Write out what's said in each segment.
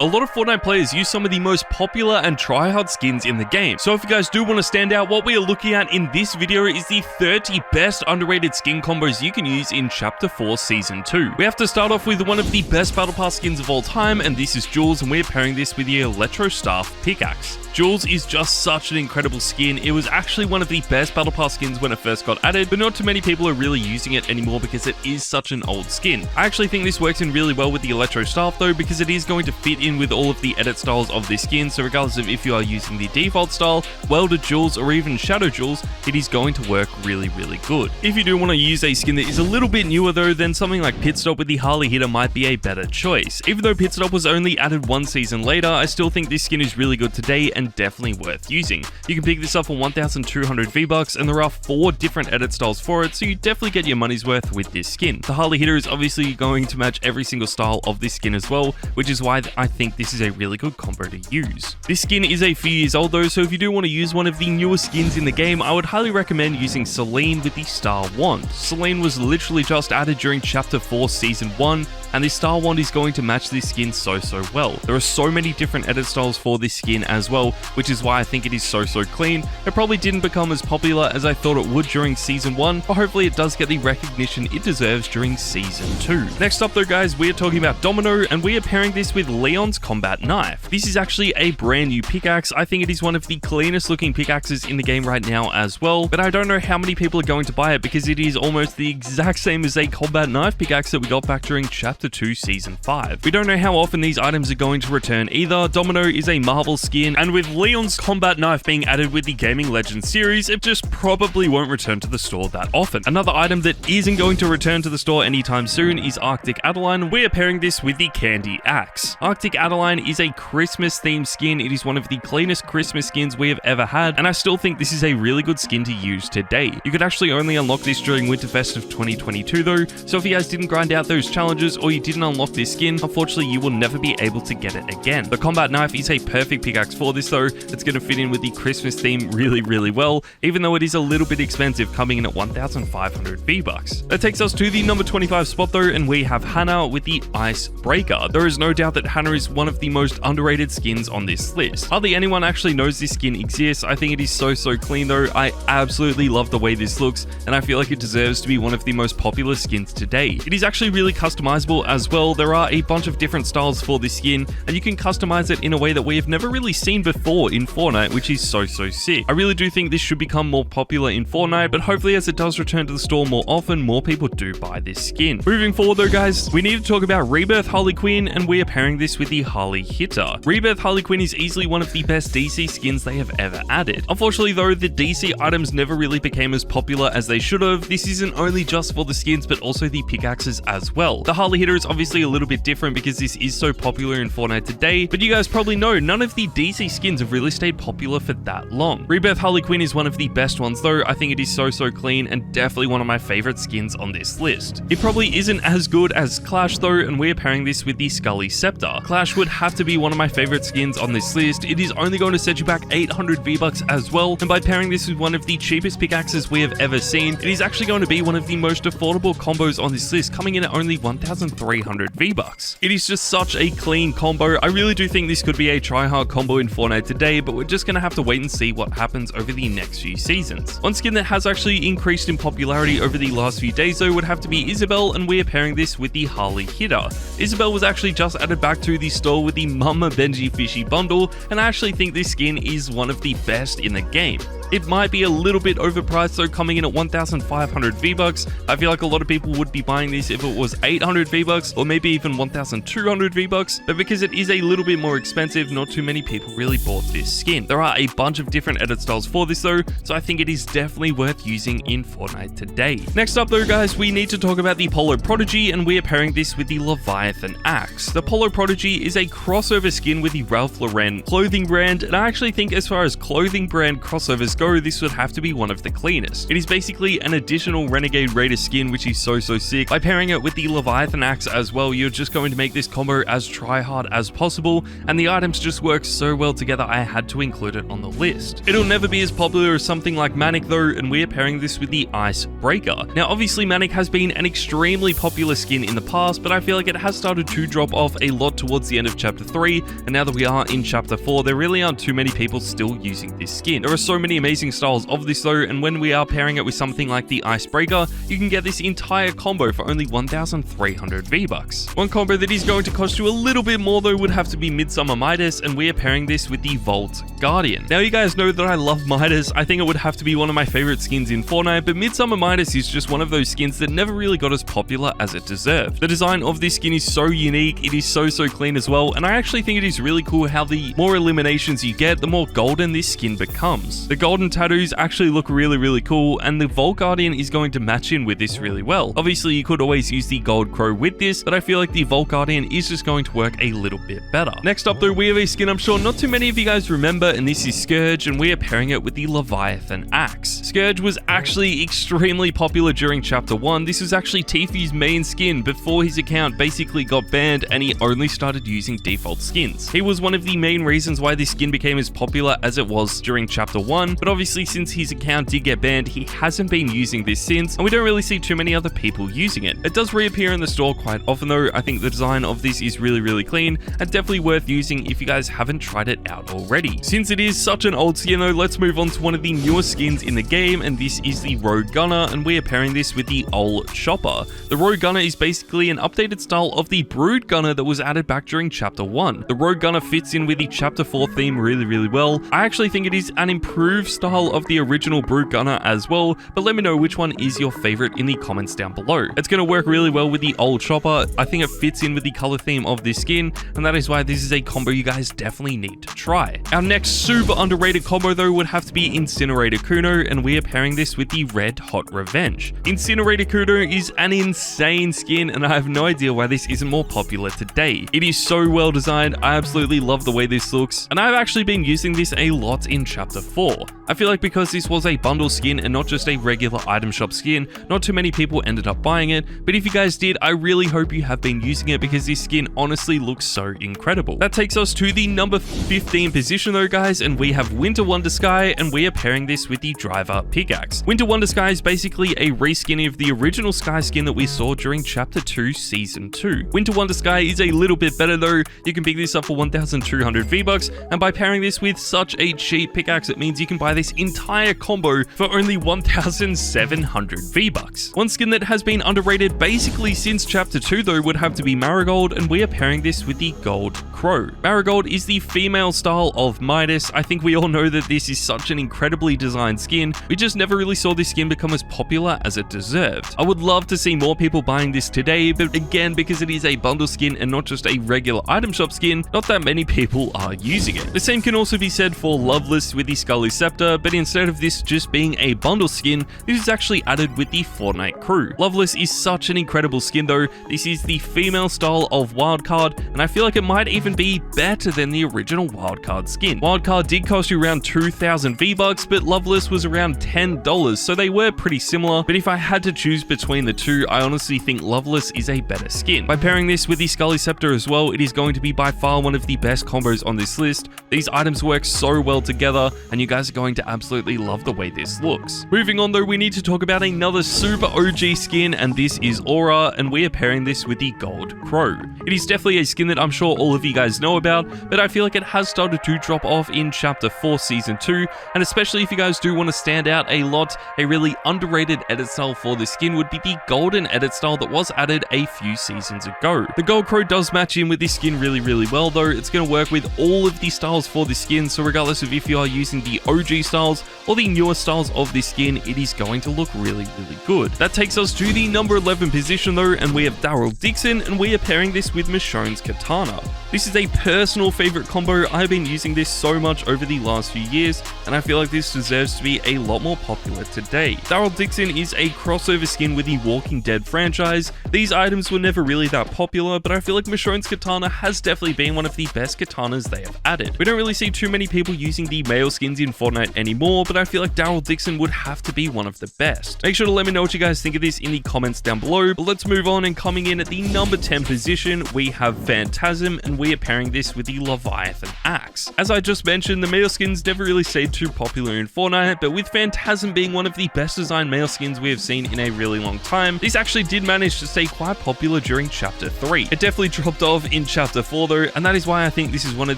A lot of Fortnite players use some of the most popular and tryhard skins in the game, so if you guys do want to stand out, what we are looking at in this video is the 30 best underrated skin combos you can use in Chapter 4 Season 2. We have to start off with one of the best Battle Pass skins of all time, and this is Jules, and we're pairing this with the Electro Staff Pickaxe. Jules is just such an incredible skin. It was actually one of the best Battle Pass skins when it first got added, but not too many people are really using it anymore because it is such an old skin. I actually think this works in really well with the Electro Staff though, because it is going to fit in with all of the edit styles of this skin, so regardless of if you are using the default style, Welded Jules, or even Shadow Jules, it is going to work really good. If you do want to use a skin that is a little bit newer though, then something like Pit Stop with the Harley Hitter might be a better choice. Even though Pit Stop was only added one season later, I still think this skin is really good today and definitely worth using. You can pick this up for 1,200 V-Bucks, and there are 4 different edit styles for it, so you definitely get your money's worth with this skin. The Harley Hitter is obviously going to match every single style of this skin as well, which is why I think this is a really good combo to use. This skin is a few years old though, so if you do want to use one of the newer skins in the game, I would highly recommend using Selene with the Star Wand. Selene was literally just added during Chapter 4 Season 1, and this Star Wand is going to match this skin so well. There are so many different edit styles for this skin as well, which is why I think it is so clean. It probably didn't become as popular as I thought it would during Season 1, but hopefully it does get the recognition it deserves during Season 2. Next up though guys, we are talking about Domino, and we are pairing this with Leon's Combat Knife. This is actually a brand new pickaxe. I think it is one of the cleanest looking pickaxes in the game right now as well, but I don't know how many people are going to buy it because it is almost the exact same as a Combat Knife pickaxe that we got back during Chapter 2 Season 5. We don't know how often these items are going to return either. Domino is a Marvel skin, and with Leon's Combat Knife being added with the Gaming Legends series, it just probably won't return to the store that often. Another item that isn't going to return to the store anytime soon is Arctic Adeline. We're pairing this with the Candy Axe. Arctic Adeline is a Christmas themed skin. It is one of the cleanest Christmas skins we have ever had, and I still think this is a really good skin to use today. You could actually only unlock this during Winterfest of 2022 though, so if you guys didn't grind out those challenges or you didn't unlock this skin, unfortunately you will never be able to get it again. The Combat Knife is a perfect pickaxe for this though. It's going to fit in with the Christmas theme really well, even though it is a little bit expensive, coming in at 1,500 V-Bucks. That takes us to the number 25 spot though, and we have Hannah with the Icebreaker. There is no doubt that Hannah is one of the most underrated skins on this list. Hardly anyone actually knows this skin exists. I think it is so clean though. I absolutely love the way this looks, and I feel like it deserves to be one of the most popular skins today. It is actually really customizable as well. There are a bunch of different styles for this skin, and you can customize it in a way that we have never really seen before in Fortnite, which is so sick. I really do think this should become more popular in Fortnite, but hopefully as it does return to the store more often, more people do buy this skin. Moving forward though guys, we need to talk about Rebirth Harley Quinn, and we are pairing this with the Harley Hitter. Rebirth Harley Quinn is easily one of the best DC skins they have ever added. Unfortunately though, the DC items never really became as popular as they should have. This isn't only just for the skins, but also the pickaxes as well. The Harley Hitter is obviously a little bit different because this is so popular in Fortnite today, but you guys probably know none of the DC skins have really stayed popular for that long. Rebirth Harley Quinn is one of the best ones though. I think it is so clean and definitely one of my favorite skins on this list. It probably isn't as good as Clash though, and we're pairing this with the Scully Scepter. Clash would have to be one of my favorite skins on this list. It is only going to set you back 800 V-Bucks as well, and by pairing this with one of the cheapest pickaxes we have ever seen, it is actually going to be one of the most affordable combos on this list, coming in at only 1,300 V-Bucks. It is just such a clean combo. I really do think this could be a try-hard combo in Fortnite today, but we're just going to have to wait and see what happens over the next few seasons. One skin that has actually increased in popularity over the last few days though would have to be Isabelle, and we are pairing this with the Harley Hitter. Isabelle was actually just added back to the store with the Mama Benji Fishy bundle, and I actually think this skin is one of the best in the game. It might be a little bit overpriced though, coming in at 1,500 V-Bucks. I feel like a lot of people would be buying this if it was 800 V-Bucks or maybe even 1,200 V-Bucks, but because it is a little bit more expensive, not too many people really bought this skin. There are a bunch of different edit styles for this though, so I think it is definitely worth using in Fortnite today. Next up though guys, we need to talk about the Polo Prodigy, and we are pairing this with the Leviathan Axe. The Polo Prodigy is a crossover skin with the Ralph Lauren clothing brand, and I actually think as far as clothing brand crossovers go, this would have to be one of the cleanest. It is basically an additional Renegade Raider skin, which is so sick. By pairing it with the Leviathan Axe as well, you're just going to make this combo as try-hard as possible, and the items just work so well together I had to include it on the list. It'll never be as popular as something like Manic though, and we're pairing this with the Icebreaker. Now obviously Manic has been an extremely popular skin in the past, but I feel like it has started to drop off a lot towards the end of Chapter 3, and now that we are in Chapter 4, there really aren't too many people still using this skin. There are so many amazing styles of this though, and when we are pairing it with something like the Icebreaker, you can get this entire combo for only 1,300 V-Bucks. One combo that is going to cost you a little bit more though would have to be Midsummer Midas, and we are pairing this with the Vault Guardian. Now you guys know that I love Midas. I think it would have to be one of my favorite skins in Fortnite, but Midsummer Midas is just one of those skins that never really got as popular as it deserved. The design of this skin is so unique, it is so clean as well, and I actually think it is really cool how the more eliminations you get, the more golden this skin becomes. The golden tattoos actually look really cool, and the Vault Guardian is going to match in with this really well. Obviously you could always use the Gold Crow with this, but I feel like the Vault Guardian is just going to work a little bit better. Next up though, we have a skin I'm sure not too many of you guys remember, and this is Scourge, and we are pairing it with the Leviathan Axe. Scourge was actually extremely popular during Chapter 1. This was actually Tfue main skin before his account basically got banned and he only started using default skins. He was one of the main reasons why this skin became as popular as it was during Chapter 1, but obviously since his account did get banned, he hasn't been using this since, and we don't really see too many other people using it. It does reappear in the store quite often though. I think the design of this is really clean and definitely worth using if you guys haven't tried it out already. Since it is such an old skin though, let's move on to one of the newer skins in the game, and this is the Rogue Gunner, and we are pairing this with the Old Chopper. The Rogue Gunner is basically an updated style of the Brood Gunner that was added back during Chapter 1. The Rogue Gunner fits in with the Chapter 4 theme really well. I actually think it is an improved style of the original Brood Gunner as well, but let me know which one is your favorite in the comments down below. It's going to work really well with the Old Chopper. I think it fits in with the color theme of this skin, and that is why this is a combo you guys definitely need to try. Our next super underrated combo though would have to be Incinerator Kuno, and we are pairing this with the Red Hot Revenge. Incinerator Kuno is an insane skin, and I have no idea why this isn't more popular today. It is so well designed. I absolutely love the way this looks, and I've actually been using this a lot in Chapter 4. I feel like because this was a bundle skin and not just a regular item shop skin, not too many people ended up buying it, but if you guys did, I really hope you have been using it because this skin honestly looks so incredible. That takes us to the number 15 position though guys, and we have Winter Wonder Sky, and we are pairing this with the Driver Pickaxe. Winter Wonder Sky is basically a reskin of the original Sky skin that we saw during Chapter 2 Season 2. Winter Wonder Sky is a little bit better though. You can pick this up for 1,200 V-Bucks, and by pairing this with such a cheap pickaxe, it means you can buy this entire combo for only 1,700 V-Bucks. One skin that has been underrated basically since Chapter 2 though would have to be Marigold, and we are pairing this with the Gold Crow. Marigold is the female style of Midas. I think we all know that this is such an incredibly designed skin. We just never really saw this skin become as popular as it deserved. I would love to see more people buying this today, but again, because it is a bundle skin and not just a regular item shop skin, not that many people are using it. The same can also be said for Loveless with the Scully Scepter, but instead of this just being a bundle skin, this is actually added with the Fortnite crew. Loveless is such an incredible skin though. This is the female style of Wildcard, and I feel like it might even be better than the original Wildcard skin. Wildcard did cost you around 2,000 V-Bucks, but Loveless was around $10, so they were pretty similar, but if I had to choose between the two, I honestly think Loveless is a better skin. By pairing this with the Scully Scepter as well, it is going to be by far one of the best combos on this list. These items work so well together, and you guys are going to absolutely love the way this looks. Moving on though, we need to talk about another super OG skin, and this is Aura, and we are pairing this with the Gold Crow. It is definitely a skin that I'm sure all of you guys know about, but I feel like it has started to drop off in Chapter 4 Season 2, and especially if you guys do want to stand out a lot, a really underrated edit style for this skin would be the Golden edit style that was added a few seasons ago. The Gold Crow does match in with this skin really well though. It's going to work with all of the styles for this skin, so regardless of if you are using the OG styles or the newer styles of this skin, it is going to look really good. That takes us to the number 11 position though, and we have Daryl Dixon, and we are pairing this with Michonne's Katana. This is a personal favorite combo. I've been using this so much over the last few years, and I feel like this deserves to be a lot more popular today. Daryl Dixon is a crossover skin with the Walking Dead franchise. These items were never really that popular, but I feel like Michonne's Katana has definitely been one of the best katanas they have added. We don't really see too many people using the male skins in Fortnite anymore, but I feel like Daryl Dixon would have to be one of the best. Make sure to let me know what you guys think of this in the comments down below, but let's move on. And coming in at the number 10 position, we have Phantasm, and we are pairing this with the Leviathan Axe. As I just mentioned, the male skins never really stayed too popular in Fortnite, but with Phantasm being one of the best designed male skins we have seen in a really long time, this actually did manage to stay quite popular during Chapter 3. It definitely dropped off in Chapter 4 though, and that is why I think this is one of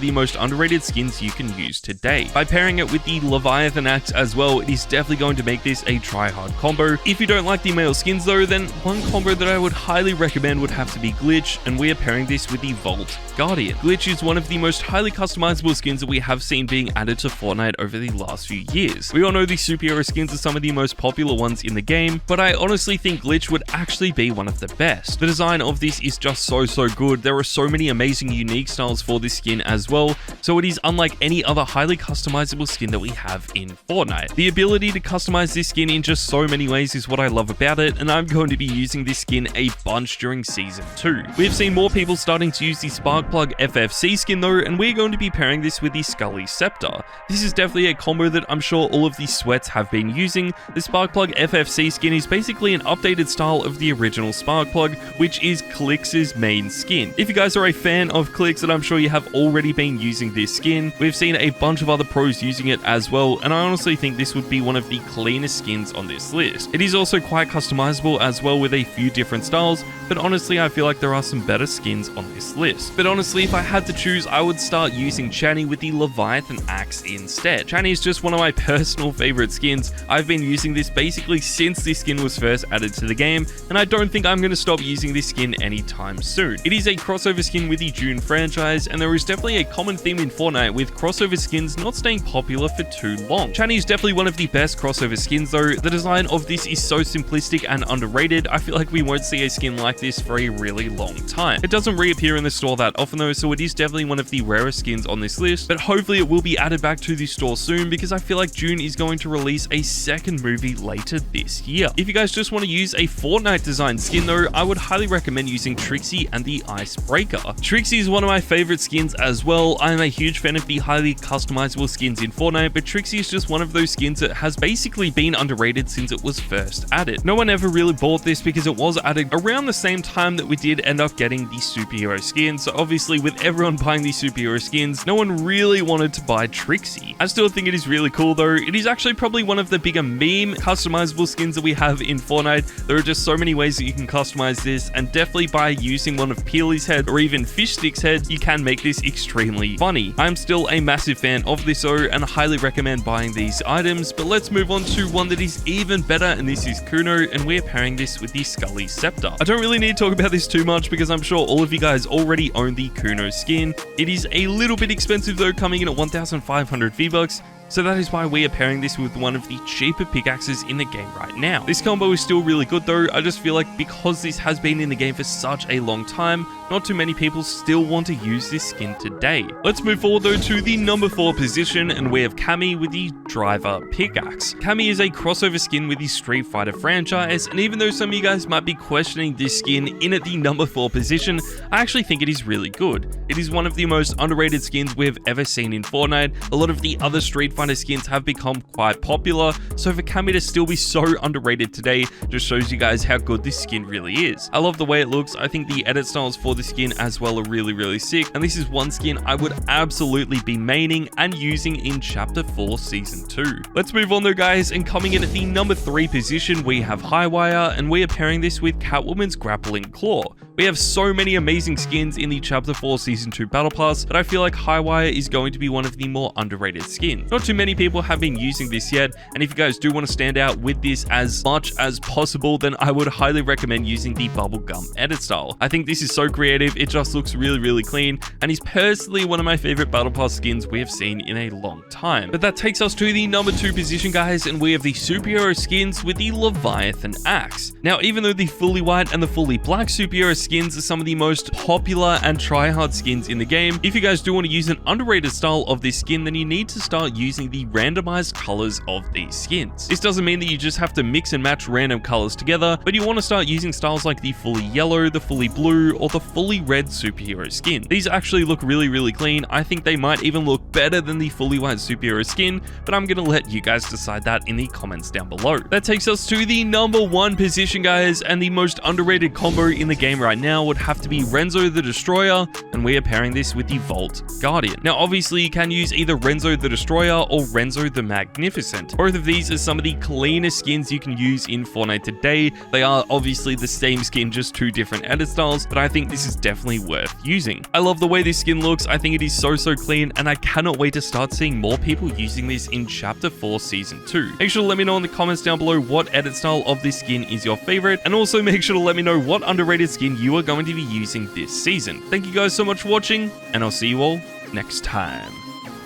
the most underrated skins you can use today. By pairing it with the Leviathan Axe as well, it is definitely going to make this a try-hard combo. If you don't like the male skins though, then one combo that I would highly recommend would have to be Glitch, and we are pairing this with the Vault Guardian. Glitch is one of the most highly customizable skins that we have seen being added to Fortnite over the last few years. We all know the superhero skins are some of the most popular ones in the game, but I honestly think Glitch would actually be one of the best. The design of this is just so good. There are so many amazing unique styles for this skin as well, so it is unlike any other highly customizable skin that we have in Fortnite. The ability to customize this skin in just so many ways is what I love about it, and I'm going to be using this skin a bunch during Season 2. We've seen more people starting to use the Sparkplug FFC skin though, and we're going to be pairing this with the Scully Scepter. This is definitely a combo that I'm sure all of the sweats have been using. The Sparkplug FFC skin is basically an updated style of the original Sparkplug, which is Clix's main skin. If you guys are a fan of Clix, and I'm sure you have already been using this skin, we've seen a bunch of other pros using it as well, and I honestly think this would be one of the cleanest skins on this list. It is also quite customizable as well with a few different styles, but honestly I feel like there are some better skins on this list. But honestly, if I had to choose, I would start using Channy with the Leviathan Axe instead. Channy is just one of my personal favorite skins. I've been using this basically since this skin was first added to the game, and I don't think I'm going to stop using this skin anytime soon. It is a crossover skin with the June franchise, and there is definitely a common theme in Fortnite with crossover skins not staying popular for too long. Channy is definitely one of the best crossover skins though. The design of this is so simplistic and underrated. I feel like we won't see a skin like this for a really long time. It doesn't reappear in the store that often though, so it is definitely one of the rarest skins on this list, but hopefully it will be added back to the store soon, because I feel like June is going to release a second movie later this year. If you guys just want to use a Fortnite designed skin though, I would highly recommend using Trixie and the Icebreaker. Trixie is one of my favorite skins as well. I am a huge fan of the highly customizable skins in Fortnite, but Trixie is just one of those skins that has basically been underrated since it was first added. No one ever really bought this because it was added around the same time that we did end up getting the superhero skins, so obviously with everyone buying these superhero skins, no one really wanted to buy Trixie. I still think it is really cool though. It is actually probably one of the bigger meme customizable skins that we have in Fortnite. There are just so many ways that you can customize this, and definitely by using one of Peely's head or even Fishstick's head, you can make this extremely funny. I'm still a massive fan of this though, and highly recommend buying these items, but let's move on to one that is even better, and this is Kuno, and we're pairing this with the Scully Scepter. I don't really need to talk about this too much because I'm sure all of you guys already own the Kuno skin. It is a little bit expensive though, coming in at 1,500 V-Bucks. So that is why we are pairing this with one of the cheaper pickaxes in the game right now. This combo is still really good though. I just feel like because this has been in the game for such a long time, not too many people still want to use this skin today. Let's move forward though to the number 4 position, and we have Cammy with the Driver Pickaxe. Cammy is a crossover skin with the Street Fighter franchise, and even though some of you guys might be questioning this skin in at the number 4 position, I actually think it is really good. It is one of the most underrated skins we've ever seen in Fortnite. A lot of the other Street Fighter skins have become quite popular, so for Cammy to still be so underrated today just shows you guys how good this skin really is. I love the way it looks. I think the edit styles for the skin as well are really sick, and this is one skin I would absolutely be maining and using in Chapter 4 Season 2. Let's move on though guys, and coming in at the number 3 position we have Highwire, and we are pairing this with Catwoman's Grappling Claw. We have so many amazing skins in the Chapter 4 Season 2 Battle Pass, but I feel like Highwire is going to be one of the more underrated skins. Not too many people have been using this yet, and if you guys do want to stand out with this as much as possible, then I would highly recommend using the Bubblegum edit style. I think this is so creative, it just looks really clean, and is personally one of my favorite Battle Pass skins we have seen in a long time. But that takes us to the number 2 position guys, and we have the superhero skins with the Leviathan Axe. Now even though the fully white and the fully black superhero skins are some of the most popular and try-hard skins in the game. If you guys do want to use an underrated style of this skin, then you need to start using the randomized colors of these skins. This doesn't mean that you just have to mix and match random colors together, but you want to start using styles like the fully yellow, the fully blue, or the fully red superhero skin. These actually look really clean. I think they might even look better than the fully white superhero skin, but I'm gonna let you guys decide that in the comments down below. That takes us to the number 1 position, guys, and the most underrated combo in the game right now would have to be Renzo the Destroyer, and we are pairing this with the Vault Guardian. Now, obviously, you can use either Renzo the Destroyer or Renzo the Magnificent. Both of these are some of the cleanest skins you can use in Fortnite today. They are obviously the same skin, just 2 different edit styles, but I think this is definitely worth using. I love the way this skin looks. I think it is so clean, and I cannot wait to start seeing more people using this in Chapter 4 Season 2. Make sure to let me know in the comments down below what edit style of this skin is your favorite, and also make sure to let me know what underrated skin you are going to be using this season. Thank you guys so much for watching, and I'll see you all next time.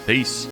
Peace.